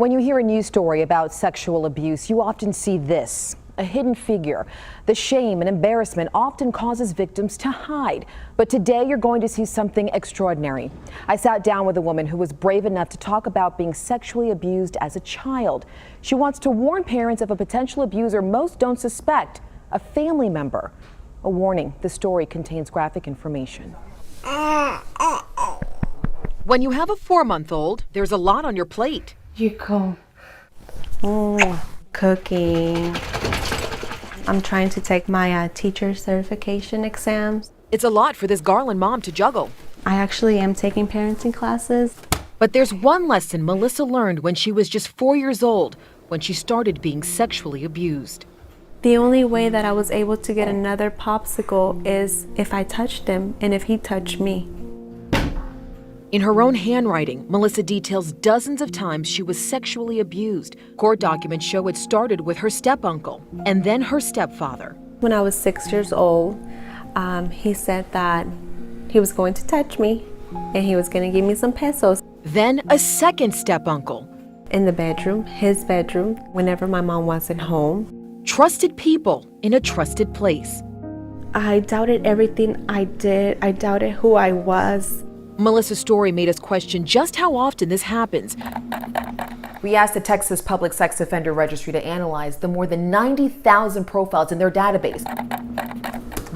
When you hear a news story about sexual abuse, you often see this, a hidden figure. The shame and embarrassment often causes victims to hide. But today you're going to see something extraordinary. I sat down with a woman who was brave enough to talk about being sexually abused as a child. She wants to warn parents of a potential abuser most don't suspect, a family member. A warning, the story contains graphic information. When you have a 4-month-old, there's a lot on your plate. You go. Cooking. I'm trying to take my teacher certification exams. It's a lot for this Garland mom to juggle. I actually am taking parenting classes. But there's one lesson Melissa learned when she was just 4 years old, when she started being sexually abused. The only way that I was able to get another popsicle is if I touched him and if he touched me. In her own handwriting, Melissa details dozens of times she was sexually abused. Court documents show it started with her step-uncle and then her stepfather. When I was 6 years old, he said that he was going to touch me and he was going to give me some pesos. Then a second step-uncle. In the bedroom, his bedroom, whenever my mom wasn't home. Trusted people in a trusted place. I doubted everything I did. I doubted who I was. Melissa's story made us question just how often this happens. We asked the Texas Public Sex Offender Registry to analyze the more than 90,000 profiles in their database.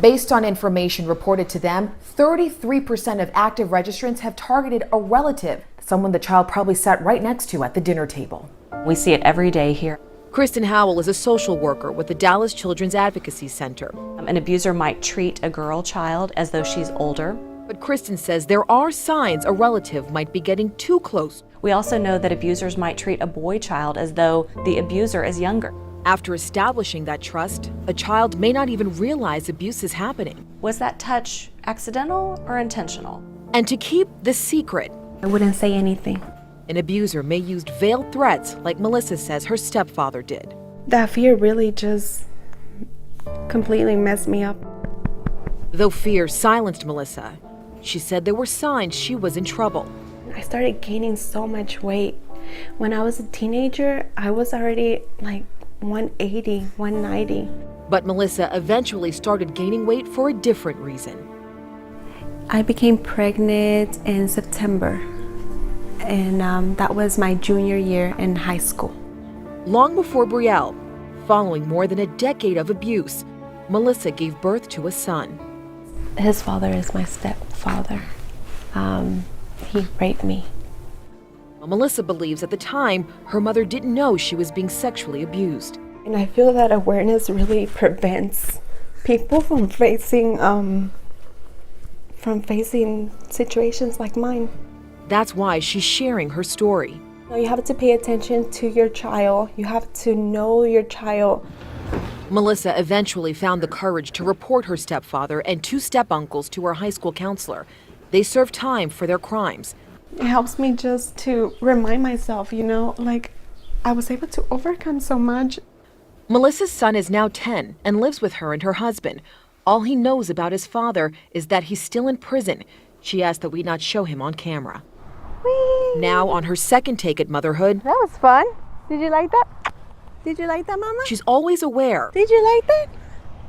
Based on information reported to them, 33% of active registrants have targeted a relative, someone the child probably sat right next to at the dinner table. We see it every day here. Kristen Howell is a social worker with the Dallas Children's Advocacy Center. An abuser might treat a girl child as though she's older. But Kristen says there are signs a relative might be getting too close. We also know that abusers might treat a boy child as though the abuser is younger. After establishing that trust, a child may not even realize abuse is happening. Was that touch accidental or intentional? And to keep the secret, I wouldn't say anything. an abuser may use veiled threats like Melissa says her stepfather did. That fear really just completely messed me up. Though fear silenced Melissa, she said there were signs she was in trouble. I started gaining so much weight. When I was a teenager, I was already like 180, 190. But Melissa eventually started gaining weight for a different reason. I became pregnant in September, and that was my junior year in high school. Long before Brielle, following more than a decade of abuse, Melissa gave birth to a son. His father is my stepfather. He raped me. Well, Melissa believes at the time her mother didn't know she was being sexually abused. And I feel that awareness really prevents people from facing situations like mine. That's why she's sharing her story. You have to pay attention to your child. You have to know your child. Melissa eventually found the courage to report her stepfather and 2 step-uncles to her high school counselor. They served time for their crimes. It helps me just to remind myself, like I was able to overcome so much. Melissa's son is now 10 and lives with her and her husband. All he knows about his father is that he's still in prison. She asked that we not show him on camera. Whee! Now on her second take at motherhood, That was fun. Did you like that? Did you like that, Mama? she's always aware. Did you like that?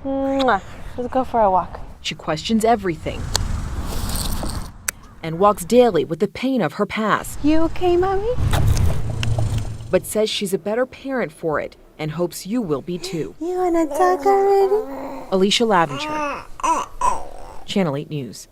Mwah. Let's go for a walk. She questions everything and walks daily with the pain of her past, You okay, Mommy? but says she's a better parent for it and hopes you will be too. You wanna talk already? Alicia Lavenger, Channel 8 News.